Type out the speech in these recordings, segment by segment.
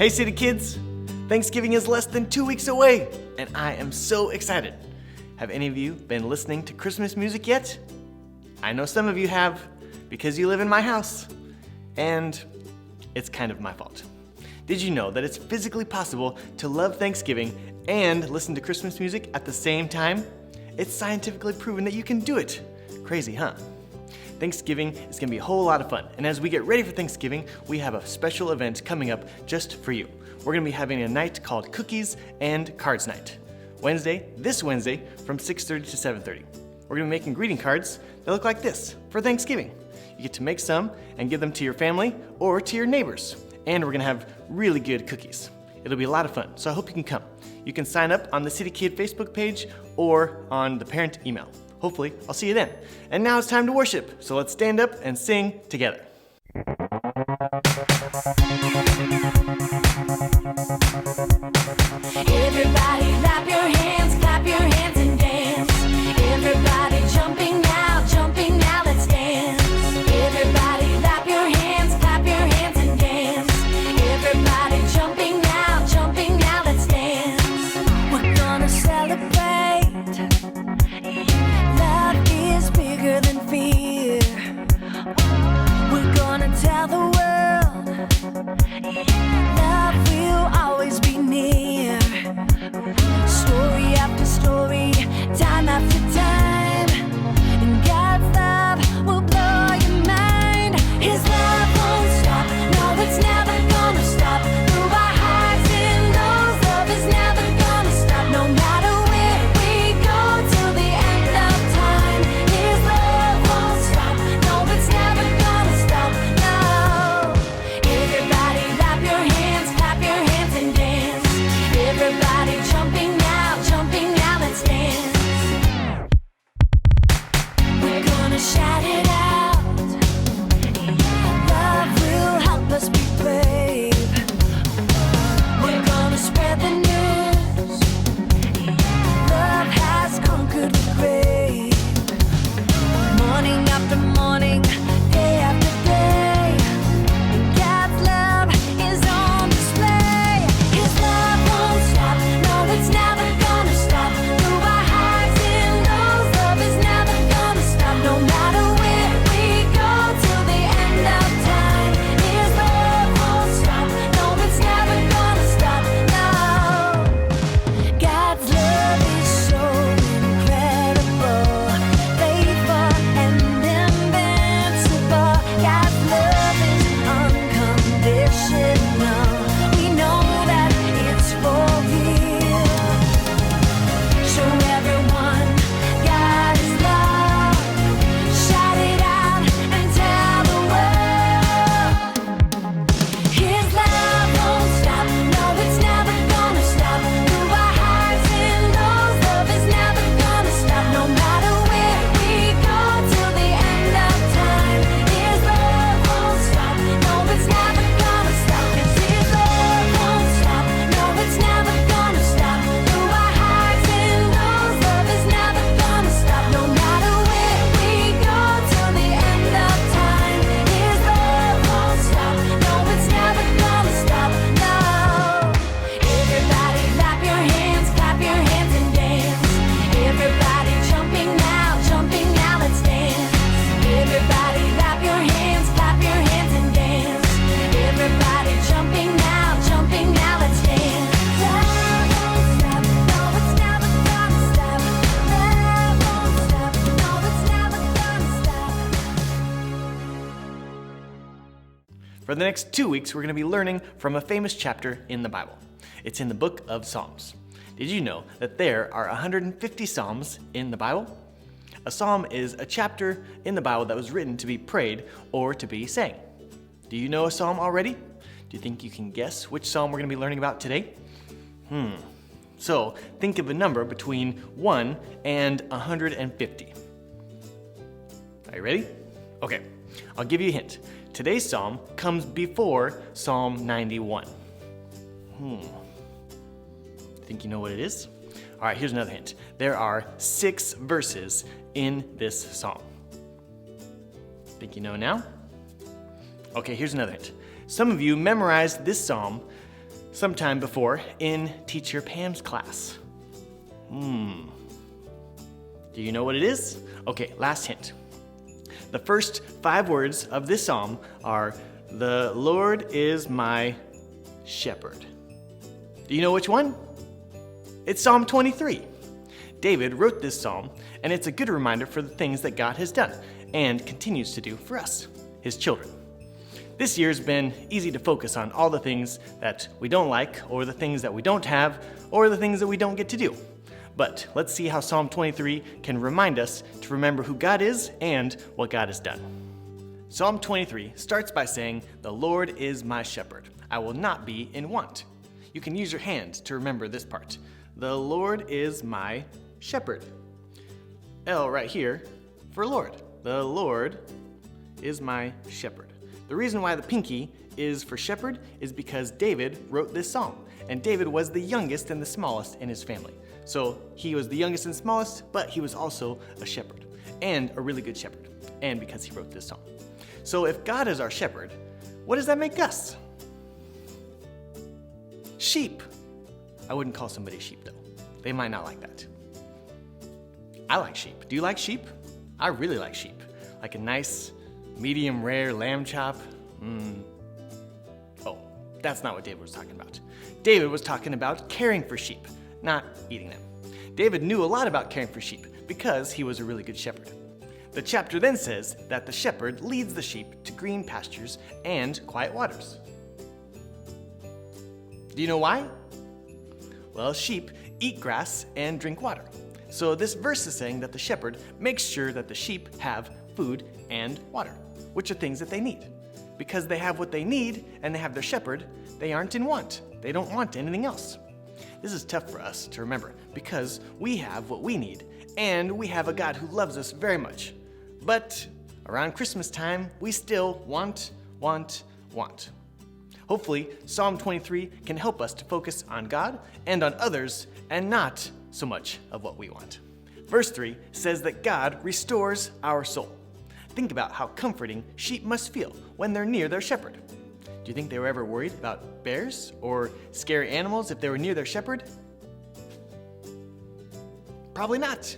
Hey City Kids! Thanksgiving is less than 2 weeks away, and I am so excited. Have any of you been listening to Christmas music yet? I know some of you have, because you live in my house, and it's kind of my fault. Did you know that it's physically possible to love Thanksgiving and listen to Christmas music at the same time? It's scientifically proven that you can do it. Crazy, huh? Thanksgiving is going to be a whole lot of fun, and as we get ready for Thanksgiving, we have a special event coming up just for you. We're going to be having a night called Cookies and Cards Night. This Wednesday, from 6:30 to 7:30. We're going to be making greeting cards that look like this for Thanksgiving. You get to make some and give them to your family or to your neighbors. And we're going to have really good cookies. It'll be a lot of fun, so I hope you can come. You can sign up on the City Kid Facebook page or on the parent email. Hopefully, I'll see you then. And now it's time to worship, so let's stand up and sing together. Everybody clap your hands and dance. Everybody jumping now, let's dance. Everybody clap your hands and dance. Everybody jumping now, let's dance. We're gonna celebrate. Love is bigger than fear. We're gonna tell the world love will always be near. Story after story, time after time, and God's love will blow your mind. His love won't stop, no, it's never gonna stop. Through our highs and lows, love is never gonna stop. No matter where we go till the end of time, His love won't stop, no, it's never gonna stop, no. Everybody clap your hands and dance. Everybody jumping now, let's dance. We're gonna shout it out. Love will help us be brave. We're gonna spread the news. Love has conquered the grave. Morning after morning, day after day, God's love is on display. His love won't stop, no, it's never gonna stop. Through our highs and lows, love is never gonna stop. No matter where we go till the end of time, His love won't stop, no, it's never gonna stop, no. God's love is so incredible, faithful and invincible. God's love is unconditional. We know that it's for real. Show everyone God is love. Shout it out and tell the world. His love won't stop, no, it's never gonna stop. Through our highs and lows, love is never gonna stop. No matter where we go till the end of time, His love won't stop, no, it's never gonna stop. 'Cause His love won't stop, no, it's never gonna stop. Through our highs and lows, love is never gonna stop. No matter where we go till the end of time, His love won't stop, no, it's never gonna stop, no. Everybody clap your hands and dance. Everybody jumping now, let's dance. Everybody clap your hands and dance. Everybody jumping now, let's dance. Love won't stop, no, it's never gonna stop. Love won't stop, no, it's never gonna stop. For the next 2 weeks, we're going to be learning from a famous chapter in the Bible. It's in the book of Psalms. Did you know that there are 150 Psalms in the Bible? A psalm is a chapter in the Bible that was written to be prayed or to be sang. Do you know a psalm already? Do you think you can guess which psalm we're going to be learning about today? So think of a number between 1 and 150. Are you ready? Okay, I'll give you a hint. Today's psalm comes before Psalm 91. Think you know what it is? All right, here's another hint. There are 6 verses in this psalm. Think you know now? Okay, here's another hint. Some of you memorized this psalm sometime before in Teacher Pam's class. Do you know what it is? Okay, last hint. The first 5 words of this psalm are, "The Lord is my shepherd." Do you know which one? It's Psalm 23. David wrote this psalm, and it's a good reminder for the things that God has done and continues to do for us, his children. This year's been easy to focus on all the things that we don't like, or the things that we don't have, or the things that we don't get to do. But let's see how Psalm 23 can remind us to remember who God is and what God has done. Psalm 23 starts by saying, "The Lord is my shepherd. I will not be in want." You can use your hand to remember this part. The Lord is my shepherd. L right here for Lord. The Lord is my shepherd. The reason why the pinky is for shepherd is because David wrote this psalm, and David was the youngest and the smallest in his family. So he was the youngest and smallest, but he was also a shepherd, and a really good shepherd, and because he wrote this psalm. So if God is our shepherd, what does that make us? Sheep. I wouldn't call somebody sheep though. They might not like that. I like sheep. Do you like sheep? I really like sheep. Like a nice, medium rare lamb chop. Oh, that's not what David was talking about. David was talking about caring for sheep, not eating them. David knew a lot about caring for sheep because he was a really good shepherd. The chapter then says that the shepherd leads the sheep to green pastures and quiet waters. Do you know why? Well, sheep eat grass and drink water. So this verse is saying that the shepherd makes sure that the sheep have food and water, which are things that they need. Because they have what they need and they have their shepherd, they aren't in want. They don't want anything else. This is tough for us to remember because we have what we need and we have a God who loves us very much. But around Christmas time, we still want. Hopefully, Psalm 23 can help us to focus on God and on others and not so much of what we want. Verse 3 says that God restores our soul. Think about how comforting sheep must feel when they're near their shepherd. Do you think they were ever worried about bears or scary animals if they were near their shepherd? Probably not,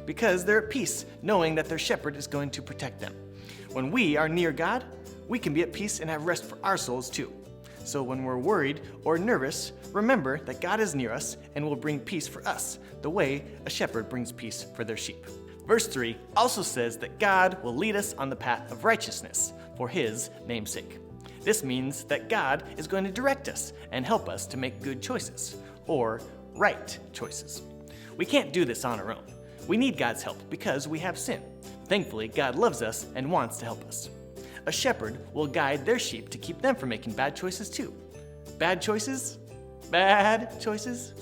because they're at peace knowing that their shepherd is going to protect them. When we are near God, we can be at peace and have rest for our souls too. So when we're worried or nervous, remember that God is near us and will bring peace for us, the way a shepherd brings peace for their sheep. Verse 3 also says that God will lead us on the path of righteousness for his name's sake. This means that God is going to direct us and help us to make good choices, or right choices. We can't do this on our own. We need God's help because we have sin. Thankfully, God loves us and wants to help us. A shepherd will guide their sheep to keep them from making bad choices too. Bad choices? Bad choices?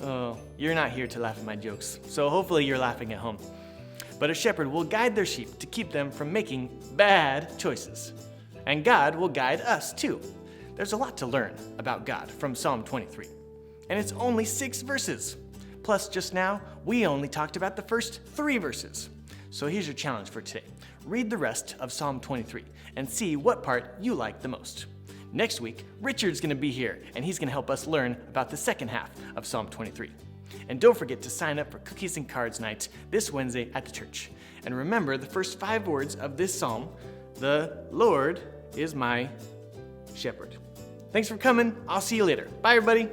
Oh, you're not here to laugh at my jokes, so hopefully you're laughing at home. But a shepherd will guide their sheep to keep them from making bad choices. And God will guide us too. There's a lot to learn about God from Psalm 23. And it's only 6 verses. Plus, just now, we only talked about the first 3 verses. So here's your challenge for today. Read the rest of Psalm 23 and see what part you like the most. Next week, Richard's going to be here, and he's going to help us learn about the second half of Psalm 23. And don't forget to sign up for Cookies and Cards Night this Wednesday at the church. And remember the first 5 words of this psalm, the Lord is my shepherd. Thanks for coming. I'll see you later. Bye, everybody.